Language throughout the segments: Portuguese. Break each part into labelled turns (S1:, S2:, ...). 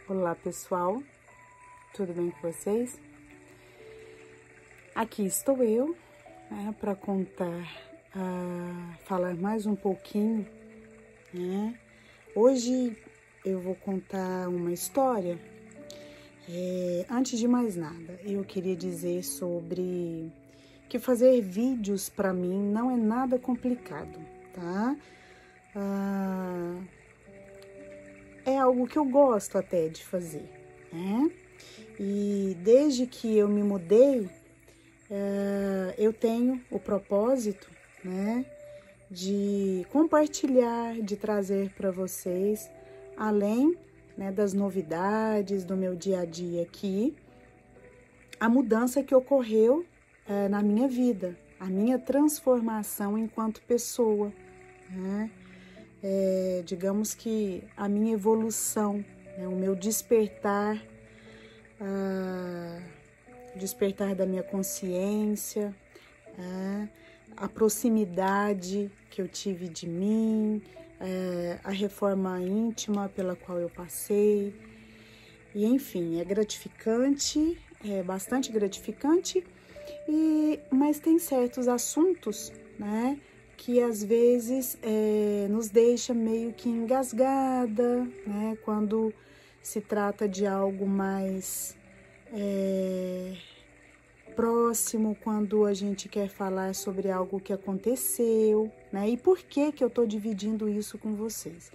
S1: Olá pessoal, tudo bem com vocês? Aqui estou eu, para falar mais um pouquinho, né? Hoje eu vou contar uma história. Antes de mais nada, eu queria dizer sobre que fazer vídeos para mim não é nada complicado, tá? É algo que eu gosto até de fazer, né? E desde que eu me mudei, eu tenho o propósito, né, de compartilhar, de trazer para vocês, além, né, das novidades do meu dia a dia aqui, a mudança que ocorreu na minha vida, a minha transformação enquanto pessoa, né? Digamos que a minha evolução, né, o meu despertar, despertar da minha consciência, a proximidade que eu tive de mim, a reforma íntima pela qual eu passei, e enfim, é gratificante, é bastante gratificante, mas tem certos assuntos, né, que às vezes nos deixa meio que engasgada, né, quando se trata de algo mais próximo, quando a gente quer falar sobre algo que aconteceu, né? E por que eu estou dividindo isso com vocês?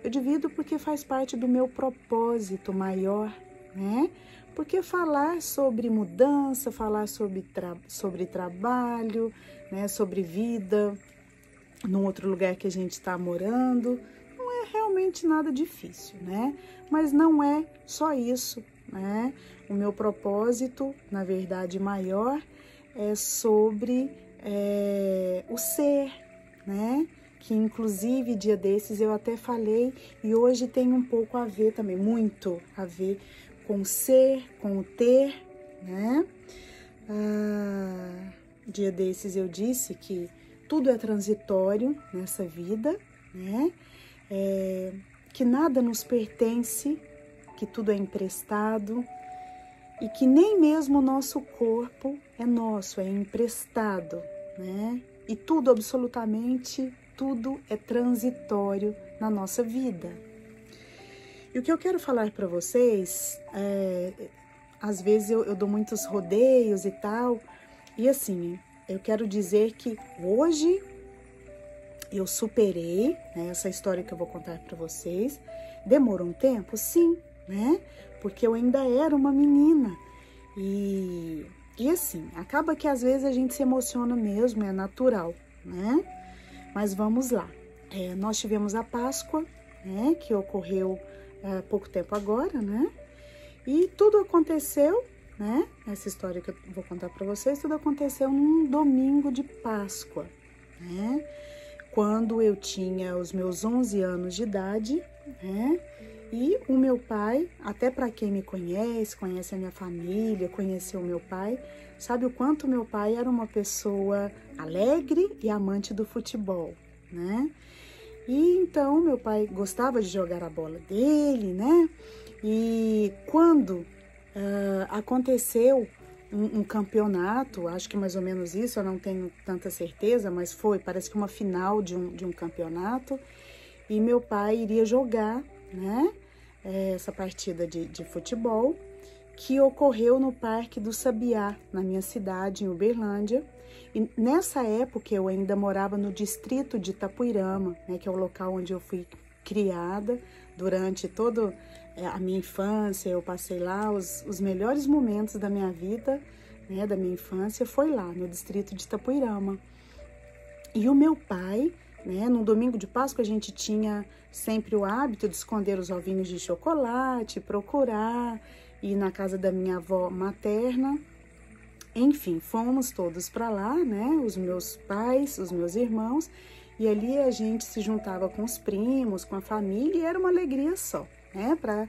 S1: Eu divido porque faz parte do meu propósito maior, né? Porque falar sobre mudança, falar sobre trabalho, né? Sobre vida num outro lugar que a gente está morando, não é realmente nada difícil, né? Mas não é só isso, né? O meu propósito, na verdade, maior é sobre o ser, né? Que inclusive dia desses eu até falei e hoje tem um pouco a ver também, muito a ver com o ser, com o ter, né? Dia desses eu disse que tudo é transitório nessa vida, né? Que nada nos pertence, que tudo é emprestado e que nem mesmo o nosso corpo é nosso, é emprestado, né? E tudo, absolutamente tudo é transitório na nossa vida. E o que eu quero falar para vocês, às vezes eu dou muitos rodeios e tal, e assim, eu quero dizer que hoje eu superei, né, essa história que eu vou contar para vocês. Demorou um tempo? Sim, né? Porque eu ainda era uma menina. E assim, acaba que às vezes a gente se emociona mesmo, é natural, né? Mas vamos lá. Nós tivemos a Páscoa, né, que ocorreu há pouco tempo agora, né? E tudo aconteceu, né? Essa história que eu vou contar para vocês, tudo aconteceu num domingo de Páscoa, né? Quando eu tinha os meus 11 anos de idade, né? E o meu pai, até para quem me conhece, conhece a minha família, conheceu o meu pai, sabe o quanto meu pai era uma pessoa alegre e amante do futebol, né? E então meu pai gostava de jogar a bola dele, né? E quando aconteceu um campeonato, acho que mais ou menos isso, eu não tenho tanta certeza, mas parece que uma final de um campeonato, e meu pai iria jogar, né, essa partida de futebol, que ocorreu no Parque do Sabiá, na minha cidade, em Uberlândia. E nessa época eu ainda morava no distrito de Itapuirama, né, que é o local onde eu fui criada durante toda a minha infância. Eu passei lá os melhores momentos da minha vida, né, da minha infância, foi lá no distrito de Itapuirama. E o meu pai, né, no domingo de Páscoa a gente tinha sempre o hábito de esconder os ovinhos de chocolate, procurar, ir na casa da minha avó materna. Enfim, fomos todos para lá, né, os meus pais, os meus irmãos, e ali a gente se juntava com os primos, com a família, e era uma alegria só, né, para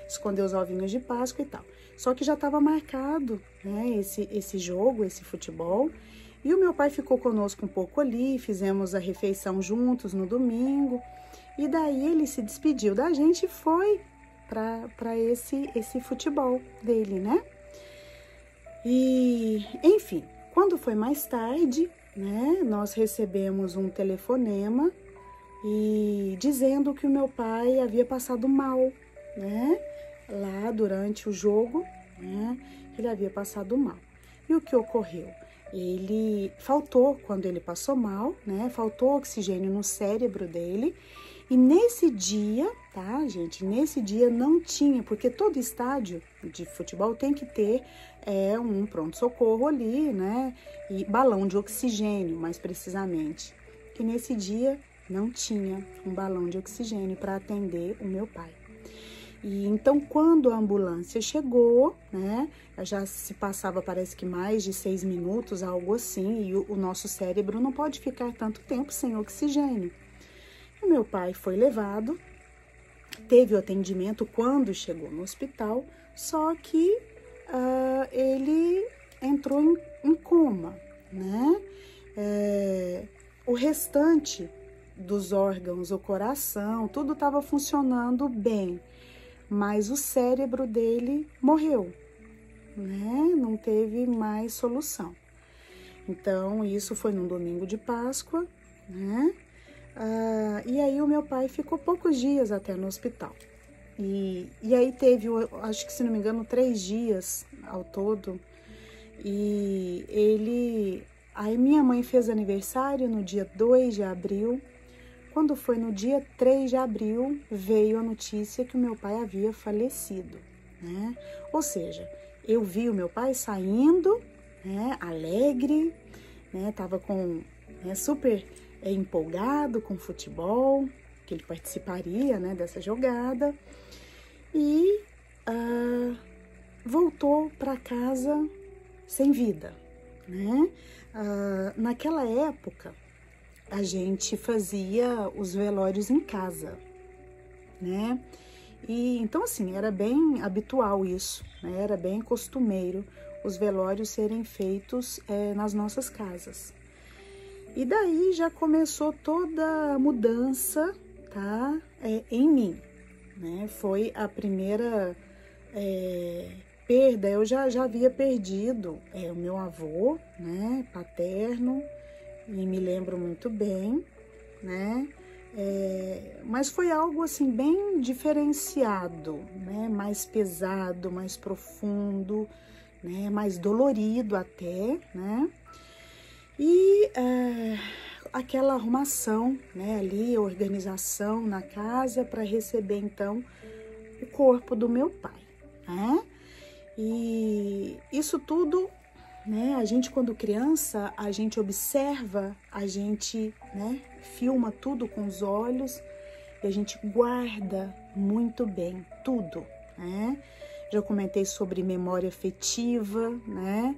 S1: esconder os ovinhos de Páscoa e tal. Só que já estava marcado, né, esse jogo, esse futebol, e o meu pai ficou conosco um pouco ali, fizemos a refeição juntos no domingo, e daí ele se despediu da gente e foi para esse futebol dele, né? E, enfim, quando foi mais tarde, né, nós recebemos um telefonema e dizendo que o meu pai havia passado mal, né? Lá durante o jogo, né? Ele havia passado mal. E o que ocorreu? Ele faltou, quando ele passou mal, né? Faltou oxigênio no cérebro dele. E nesse dia, tá, gente? Nesse dia não tinha, porque todo estádio de futebol tem que ter um pronto-socorro ali, né? E balão de oxigênio, mais precisamente. Que nesse dia não tinha um balão de oxigênio para atender o meu pai. E então, quando a ambulância chegou, né, já se passava, parece que mais de 6 minutos, algo assim, e o nosso cérebro não pode ficar tanto tempo sem oxigênio. O meu pai foi levado, teve o atendimento quando chegou no hospital, só que ele entrou em coma, né? O restante dos órgãos, o coração, tudo estava funcionando bem, mas o cérebro dele morreu, né? Não teve mais solução. Então, isso foi num domingo de Páscoa, né? E aí o meu pai ficou poucos dias até no hospital. E aí teve, acho que se não me engano, 3 dias ao todo. Aí minha mãe fez aniversário no dia 2 de abril. Quando foi no dia 3 de abril, veio a notícia que o meu pai havia falecido, né? Ou seja, eu vi o meu pai saindo, né, alegre, né, tava super empolgado com o futebol, que ele participaria, né, dessa jogada, e voltou para casa sem vida, né? Naquela época, a gente fazia os velórios em casa, né? E então, assim, era bem habitual isso, né? Era bem costumeiro os velórios serem feitos nas nossas casas. E daí já começou toda a mudança, tá? Em mim, né? Foi a primeira perda. Eu já havia perdido o meu avô, né? Paterno, e me lembro muito bem, né? Mas foi algo assim bem diferenciado, né? Mais pesado, mais profundo, né? Mais dolorido até, né? E aquela arrumação, né? Ali, organização na casa para receber então o corpo do meu pai, né? E isso tudo, né? A gente, quando criança, a gente observa, a gente, né, filma tudo com os olhos e a gente guarda muito bem tudo, né? Já comentei sobre memória afetiva, né?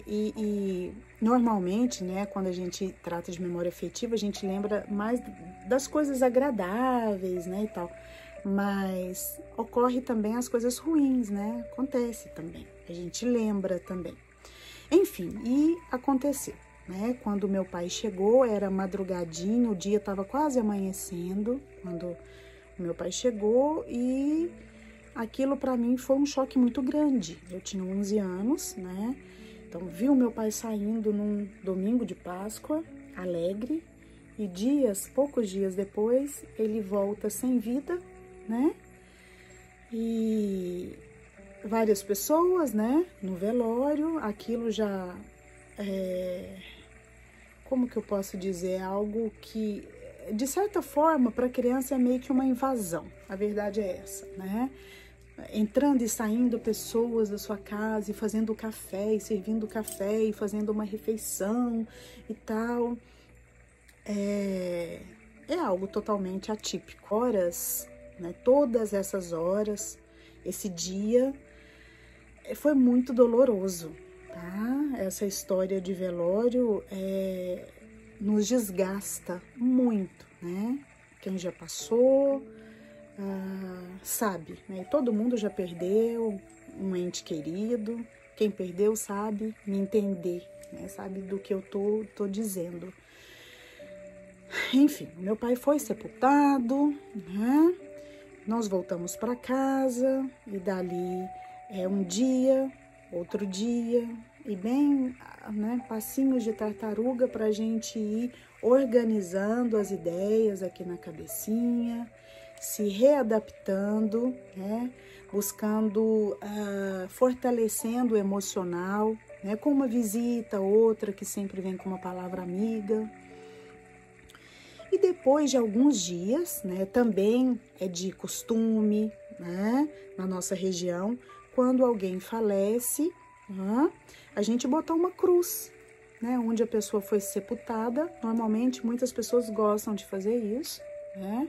S1: E normalmente, né, quando a gente trata de memória afetiva, a gente lembra mais das coisas agradáveis, né, e tal. Mas ocorre também as coisas ruins, né? Acontece também. A gente lembra também. Enfim, e aconteceu, né? Quando meu pai chegou, era madrugadinho, o dia estava quase amanhecendo, quando meu pai chegou, e aquilo para mim foi um choque muito grande. Eu tinha 11 anos, né? Então, vi o meu pai saindo num domingo de Páscoa, alegre, e poucos dias depois, ele volta sem vida, né? E várias pessoas, né, no velório, aquilo já como que eu posso dizer, algo que, de certa forma, para a criança é meio que uma invasão, a verdade é essa, né? Entrando e saindo pessoas da sua casa e fazendo café, e servindo café, e fazendo uma refeição e tal, é algo totalmente atípico. Horas, né, todas essas horas, esse dia foi muito doloroso, tá? Essa história de velório nos desgasta muito, né? Quem já passou sabe, né? Todo mundo já perdeu um ente querido. Quem perdeu sabe me entender, né? Sabe do que eu tô dizendo. Enfim, meu pai foi sepultado, né? nós voltamos para casa e dali um dia, outro dia, e bem, né, passinhos de tartaruga para a gente ir organizando as ideias aqui na cabecinha, se readaptando, né, buscando, fortalecendo o emocional, né, com uma visita, outra que sempre vem com uma palavra amiga. E depois de alguns dias, né, também é de costume, né, na nossa região, quando alguém falece, a gente botar uma cruz, né, onde a pessoa foi sepultada. Normalmente, muitas pessoas gostam de fazer isso, né,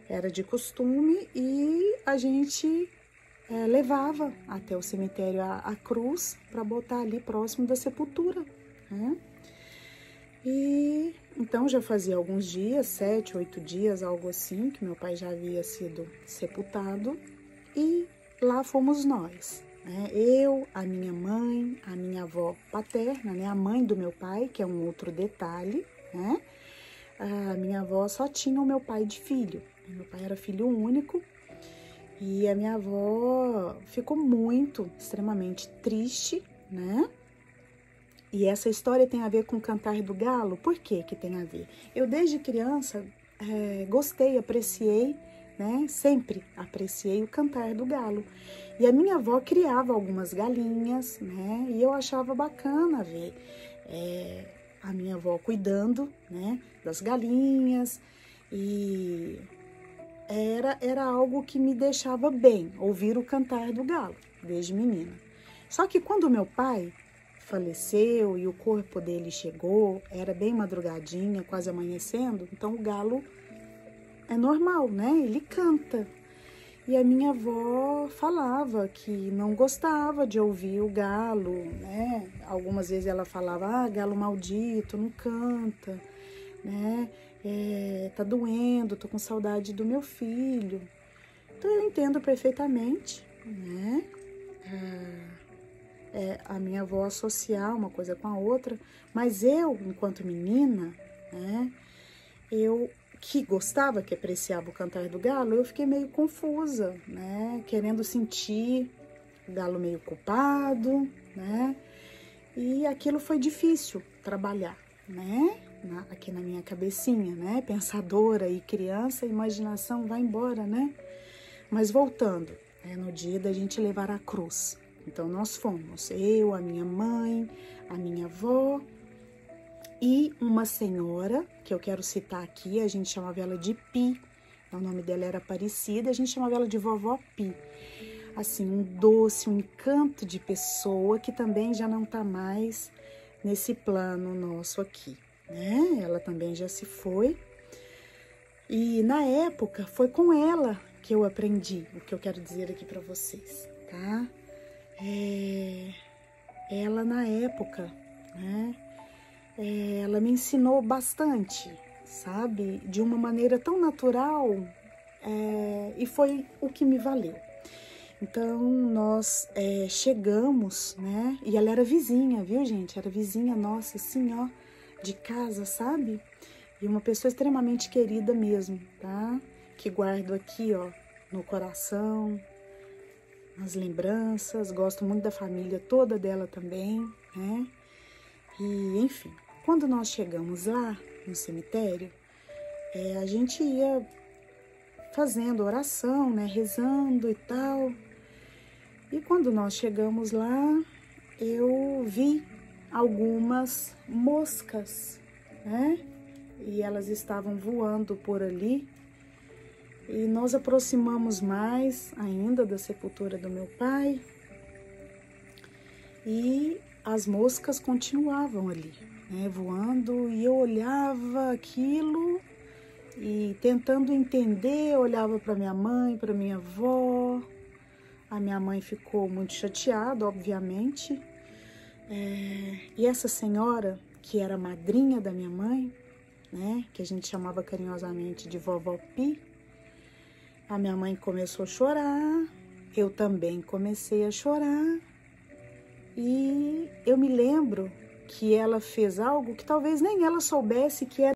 S1: era de costume, e a gente levava até o cemitério a cruz para botar ali próximo da sepultura, né. E então já fazia alguns dias, 7, 8 dias, algo assim, que meu pai já havia sido sepultado, e lá fomos nós, né? Eu, a minha mãe, a minha avó paterna, né? A mãe do meu pai, que é um outro detalhe, né? A minha avó só tinha o meu pai de filho, meu pai era filho único, e a minha avó ficou extremamente triste, né? E essa história tem a ver com o Cantar do Galo. Por que que tem a ver? Eu, desde criança, gostei, apreciei, né? Sempre apreciei o Cantar do Galo. E a minha avó criava algumas galinhas, né? E eu achava bacana ver a minha avó cuidando, né, das galinhas. E era algo que me deixava bem, ouvir o Cantar do Galo, desde menina. Só que quando meu pai faleceu e o corpo dele chegou, era bem madrugadinha, quase amanhecendo, então o galo é normal, né? Ele canta. E a minha avó falava que não gostava de ouvir o galo, né? Algumas vezes ela falava, galo maldito, não canta, né? Tá doendo, tô com saudade do meu filho. Então eu entendo perfeitamente, né? A minha avó associar uma coisa com a outra, mas eu, enquanto menina, né, eu que gostava, que apreciava o Cantar do Galo, eu fiquei meio confusa, né, querendo sentir o galo meio culpado, né, e aquilo foi difícil trabalhar, né, aqui na minha cabecinha, né, pensadora e criança, a imaginação vai embora, né, mas voltando, no dia da gente levar a cruz. Então, nós fomos, eu, a minha mãe, a minha avó e uma senhora, que eu quero citar aqui, a gente chamava ela de Pi, o nome dela era Aparecida, a gente chamava ela de Vovó Pi. Assim, um doce, um encanto de pessoa que também já não está mais nesse plano nosso aqui, né? Ela também já se foi. E, na época, foi com ela que eu aprendi o que eu quero dizer aqui para vocês, tá? Ela na época, né, ela me ensinou bastante, sabe, de uma maneira tão natural, e foi o que me valeu. Então nós chegamos, né, e ela era vizinha, viu gente, era vizinha nossa, assim, ó, de casa, sabe, e uma pessoa extremamente querida mesmo, tá, que guardo aqui, ó, no coração, as lembranças, gosto muito da família toda dela também, né? E, enfim, quando nós chegamos lá no cemitério, a gente ia fazendo oração, né? Rezando e tal. E quando nós chegamos lá, eu vi algumas moscas, né? E elas estavam voando por ali. E nós aproximamos mais ainda da sepultura do meu pai, e as moscas continuavam ali, né, voando, e eu olhava aquilo e tentando entender, olhava para minha mãe, para minha avó. A minha mãe ficou muito chateada, obviamente, e essa senhora, que era madrinha da minha mãe, né, que a gente chamava carinhosamente de Vovó Pi, a minha mãe começou a chorar, eu também comecei a chorar, e eu me lembro que ela fez algo que talvez nem ela soubesse que era